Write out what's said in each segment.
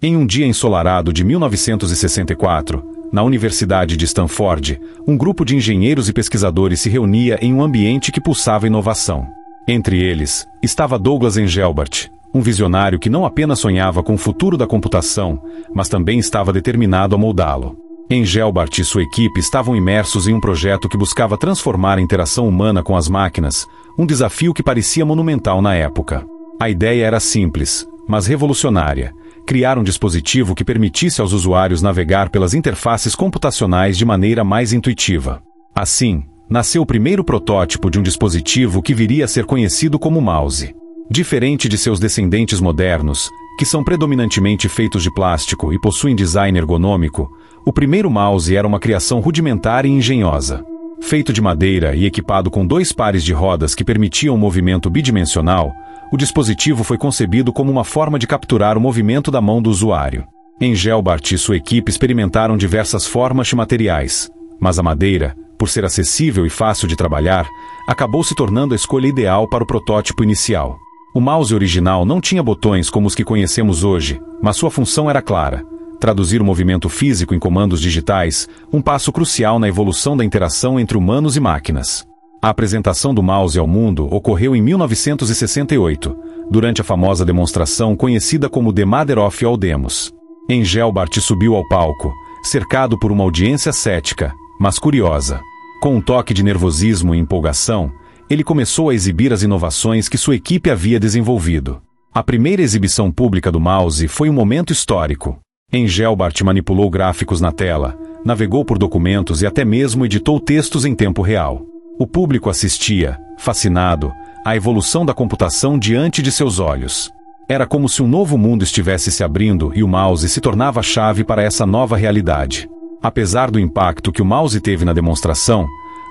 Em um dia ensolarado de 1964, na Universidade de Stanford, um grupo de engenheiros e pesquisadores se reunia em um ambiente que pulsava inovação. Entre eles, estava Douglas Engelbart, um visionário que não apenas sonhava com o futuro da computação, mas também estava determinado a moldá-lo. Engelbart e sua equipe estavam imersos em um projeto que buscava transformar a interação humana com as máquinas, um desafio que parecia monumental na época. A ideia era simples, mas revolucionária: criar um dispositivo que permitisse aos usuários navegar pelas interfaces computacionais de maneira mais intuitiva. Assim, nasceu o primeiro protótipo de um dispositivo que viria a ser conhecido como mouse. Diferente de seus descendentes modernos, que são predominantemente feitos de plástico e possuem design ergonômico, o primeiro mouse era uma criação rudimentar e engenhosa. Feito de madeira e equipado com 2 pares de rodas que permitiam um movimento bidimensional, o dispositivo foi concebido como uma forma de capturar o movimento da mão do usuário. Engelbart e sua equipe experimentaram diversas formas de materiais, mas a madeira, por ser acessível e fácil de trabalhar, acabou se tornando a escolha ideal para o protótipo inicial. O mouse original não tinha botões como os que conhecemos hoje, mas sua função era clara: traduzir o movimento físico em comandos digitais, um passo crucial na evolução da interação entre humanos e máquinas. A apresentação do mouse ao mundo ocorreu em 1968, durante a famosa demonstração conhecida como The Mother of All Demos. Engelbart subiu ao palco, cercado por uma audiência cética, mas curiosa. Com um toque de nervosismo e empolgação, ele começou a exibir as inovações que sua equipe havia desenvolvido. A primeira exibição pública do mouse foi um momento histórico. Engelbart manipulou gráficos na tela, navegou por documentos e até mesmo editou textos em tempo real. O público assistia, fascinado, à evolução da computação diante de seus olhos. Era como se um novo mundo estivesse se abrindo e o mouse se tornava a chave para essa nova realidade. Apesar do impacto que o mouse teve na demonstração,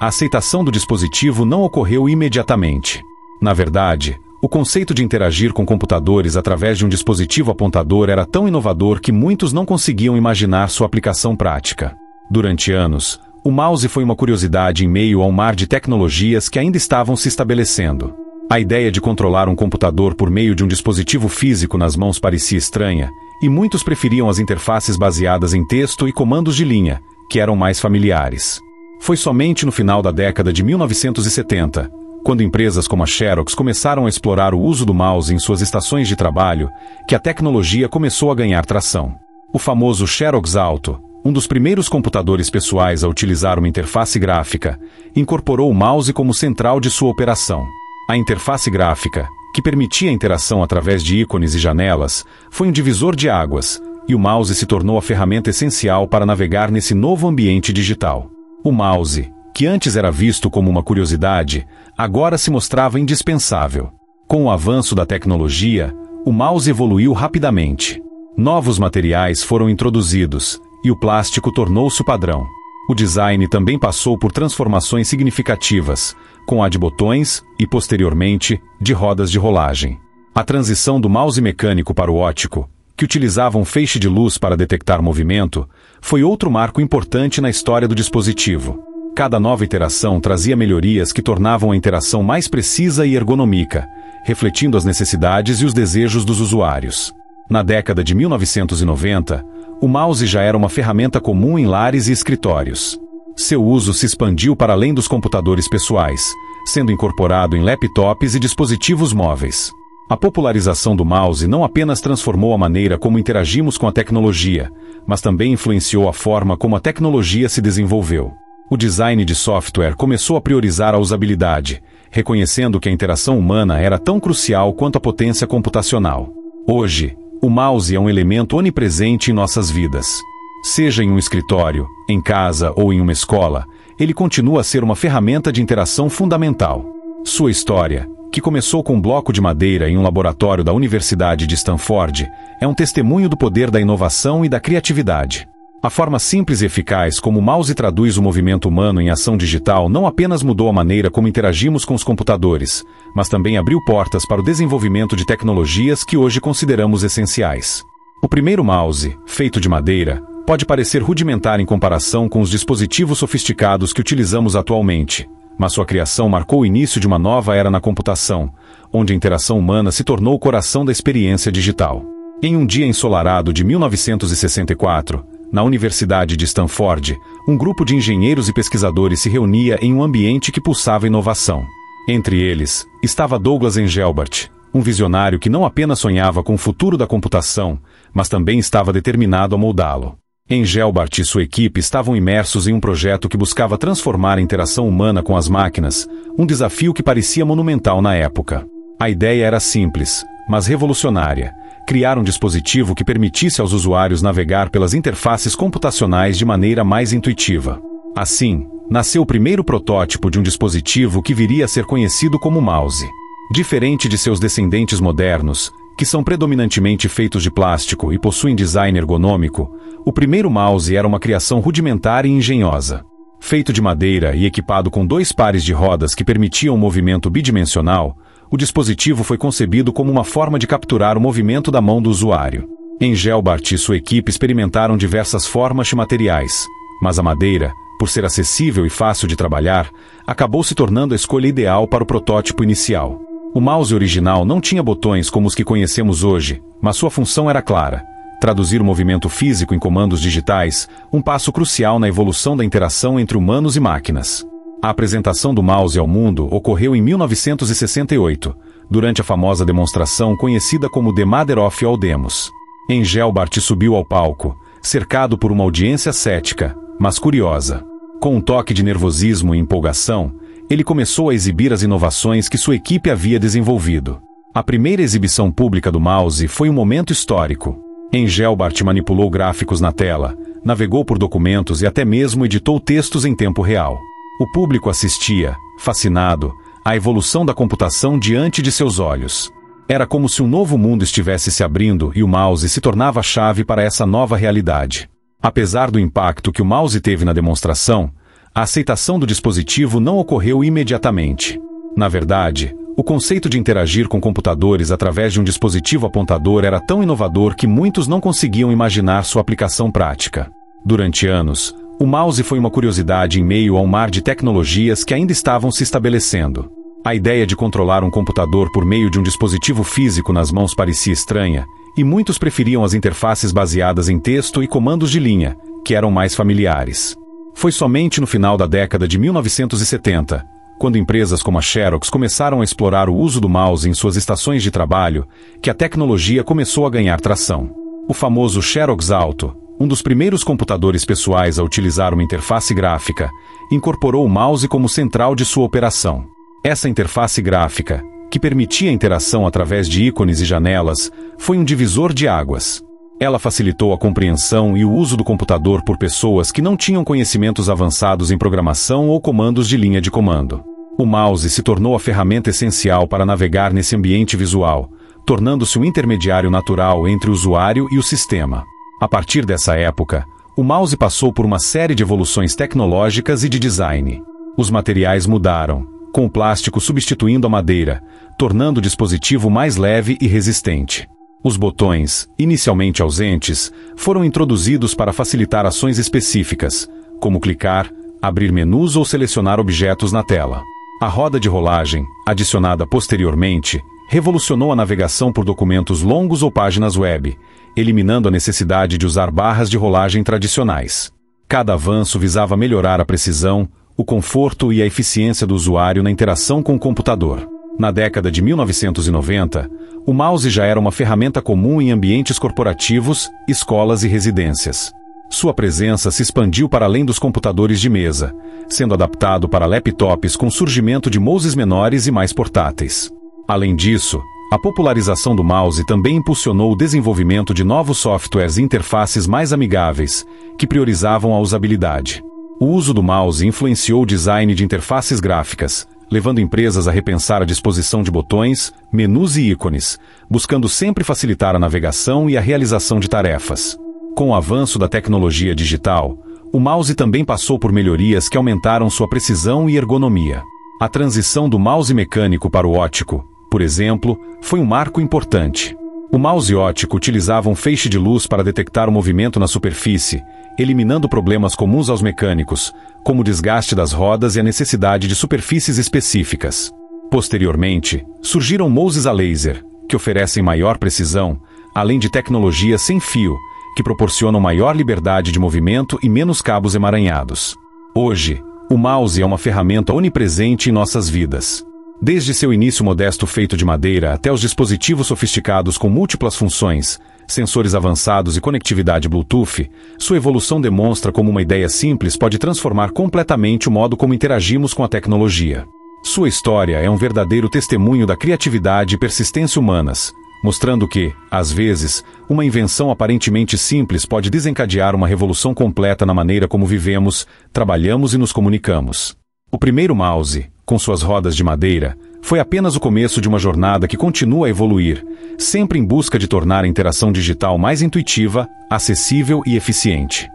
a aceitação do dispositivo não ocorreu imediatamente. Na verdade, o conceito de interagir com computadores através de um dispositivo apontador era tão inovador que muitos não conseguiam imaginar sua aplicação prática. Durante anos, o mouse foi uma curiosidade em meio a um mar de tecnologias que ainda estavam se estabelecendo. A ideia de controlar um computador por meio de um dispositivo físico nas mãos parecia estranha, e muitos preferiam as interfaces baseadas em texto e comandos de linha, que eram mais familiares. Foi somente no final da década de 1970, quando empresas como a Xerox começaram a explorar o uso do mouse em suas estações de trabalho, que a tecnologia começou a ganhar tração. O famoso Xerox Alto, um dos primeiros computadores pessoais a utilizar uma interface gráfica, incorporou o mouse como central de sua operação. A interface gráfica, que permitia a interação através de ícones e janelas, foi um divisor de águas, e o mouse se tornou a ferramenta essencial para navegar nesse novo ambiente digital. O mouse, que antes era visto como uma curiosidade, agora se mostrava indispensável. Com o avanço da tecnologia, o mouse evoluiu rapidamente. Novos materiais foram introduzidos, e o plástico tornou-se o padrão. O design também passou por transformações significativas, com a de botões e, posteriormente, de rodas de rolagem. A transição do mouse mecânico para o óptico, que utilizava um feixe de luz para detectar movimento, foi outro marco importante na história do dispositivo. Cada nova iteração trazia melhorias que tornavam a interação mais precisa e ergonômica, refletindo as necessidades e os desejos dos usuários. Na década de 1990, o mouse já era uma ferramenta comum em lares e escritórios. Seu uso se expandiu para além dos computadores pessoais, sendo incorporado em laptops e dispositivos móveis. A popularização do mouse não apenas transformou a maneira como interagimos com a tecnologia, mas também influenciou a forma como a tecnologia se desenvolveu. O design de software começou a priorizar a usabilidade, reconhecendo que a interação humana era tão crucial quanto a potência computacional. Hoje, o mouse é um elemento onipresente em nossas vidas. Seja em um escritório, em casa ou em uma escola, ele continua a ser uma ferramenta de interação fundamental. Sua história, que começou com um bloco de madeira em um laboratório da Universidade de Stanford, é um testemunho do poder da inovação e da criatividade. A forma simples e eficaz como o mouse traduz o movimento humano em ação digital não apenas mudou a maneira como interagimos com os computadores, mas também abriu portas para o desenvolvimento de tecnologias que hoje consideramos essenciais. O primeiro mouse, feito de madeira, pode parecer rudimentar em comparação com os dispositivos sofisticados que utilizamos atualmente, mas sua criação marcou o início de uma nova era na computação, onde a interação humana se tornou o coração da experiência digital. Em um dia ensolarado de 1964, na Universidade de Stanford, um grupo de engenheiros e pesquisadores se reunia em um ambiente que pulsava inovação. Entre eles, estava Douglas Engelbart, um visionário que não apenas sonhava com o futuro da computação, mas também estava determinado a moldá-lo. Engelbart e sua equipe estavam imersos em um projeto que buscava transformar a interação humana com as máquinas, um desafio que parecia monumental na época. A ideia era simples, mas revolucionária: criar um dispositivo que permitisse aos usuários navegar pelas interfaces computacionais de maneira mais intuitiva. Assim, nasceu o primeiro protótipo de um dispositivo que viria a ser conhecido como mouse. Diferente de seus descendentes modernos, que são predominantemente feitos de plástico e possuem design ergonômico, o primeiro mouse era uma criação rudimentar e engenhosa. Feito de madeira e equipado com 2 pares de rodas que permitiam um movimento bidimensional, o dispositivo foi concebido como uma forma de capturar o movimento da mão do usuário. Engelbart e sua equipe experimentaram diversas formas de materiais, mas a madeira, por ser acessível e fácil de trabalhar, acabou se tornando a escolha ideal para o protótipo inicial. O mouse original não tinha botões como os que conhecemos hoje, mas sua função era clara: traduzir o movimento físico em comandos digitais, um passo crucial na evolução da interação entre humanos e máquinas. A apresentação do mouse ao mundo ocorreu em 1968, durante a famosa demonstração conhecida como The Mother of All Demos. Engelbart subiu ao palco, cercado por uma audiência cética, mas curiosa. Com um toque de nervosismo e empolgação, ele começou a exibir as inovações que sua equipe havia desenvolvido. A primeira exibição pública do mouse foi um momento histórico. Engelbart manipulou gráficos na tela, navegou por documentos e até mesmo editou textos em tempo real. O público assistia, fascinado, à evolução da computação diante de seus olhos. Era como se um novo mundo estivesse se abrindo e o mouse se tornava a chave para essa nova realidade. Apesar do impacto que o mouse teve na demonstração, a aceitação do dispositivo não ocorreu imediatamente. Na verdade, o conceito de interagir com computadores através de um dispositivo apontador era tão inovador que muitos não conseguiam imaginar sua aplicação prática. Durante anos, o mouse foi uma curiosidade em meio a um mar de tecnologias que ainda estavam se estabelecendo. A ideia de controlar um computador por meio de um dispositivo físico nas mãos parecia estranha, e muitos preferiam as interfaces baseadas em texto e comandos de linha, que eram mais familiares. Foi somente no final da década de 1970, quando empresas como a Xerox começaram a explorar o uso do mouse em suas estações de trabalho, que a tecnologia começou a ganhar tração. O famoso Xerox Alto, um dos primeiros computadores pessoais a utilizar uma interface gráfica, incorporou o mouse como central de sua operação. Essa interface gráfica, que permitia a interação através de ícones e janelas, foi um divisor de águas. Ela facilitou a compreensão e o uso do computador por pessoas que não tinham conhecimentos avançados em programação ou comandos de linha de comando. O mouse se tornou a ferramenta essencial para navegar nesse ambiente visual, tornando-se um intermediário natural entre o usuário e o sistema. A partir dessa época, o mouse passou por uma série de evoluções tecnológicas e de design. Os materiais mudaram, com o plástico substituindo a madeira, tornando o dispositivo mais leve e resistente. Os botões, inicialmente ausentes, foram introduzidos para facilitar ações específicas, como clicar, abrir menus ou selecionar objetos na tela. A roda de rolagem, adicionada posteriormente, revolucionou a navegação por documentos longos ou páginas web, eliminando a necessidade de usar barras de rolagem tradicionais. Cada avanço visava melhorar a precisão, o conforto e a eficiência do usuário na interação com o computador. Na década de 1990, o mouse já era uma ferramenta comum em ambientes corporativos, escolas e residências. Sua presença se expandiu para além dos computadores de mesa, sendo adaptado para laptops com o surgimento de mouses menores e mais portáteis. Além disso, a popularização do mouse também impulsionou o desenvolvimento de novos softwares e interfaces mais amigáveis, que priorizavam a usabilidade. O uso do mouse influenciou o design de interfaces gráficas, levando empresas a repensar a disposição de botões, menus e ícones, buscando sempre facilitar a navegação e a realização de tarefas. Com o avanço da tecnologia digital, o mouse também passou por melhorias que aumentaram sua precisão e ergonomia. A transição do mouse mecânico para o óptico, por exemplo, foi um marco importante. O mouse óptico utilizava um feixe de luz para detectar o movimento na superfície, eliminando problemas comuns aos mecânicos, como o desgaste das rodas e a necessidade de superfícies específicas. Posteriormente, surgiram mouses a laser, que oferecem maior precisão, além de tecnologia sem fio, que proporcionam maior liberdade de movimento e menos cabos emaranhados. Hoje, o mouse é uma ferramenta onipresente em nossas vidas. Desde seu início modesto feito de madeira até os dispositivos sofisticados com múltiplas funções, sensores avançados e conectividade Bluetooth, sua evolução demonstra como uma ideia simples pode transformar completamente o modo como interagimos com a tecnologia. Sua história é um verdadeiro testemunho da criatividade e persistência humanas, mostrando que, às vezes, uma invenção aparentemente simples pode desencadear uma revolução completa na maneira como vivemos, trabalhamos e nos comunicamos. O primeiro mouse, com suas rodas de madeira, foi apenas o começo de uma jornada que continua a evoluir, sempre em busca de tornar a interação digital mais intuitiva, acessível e eficiente.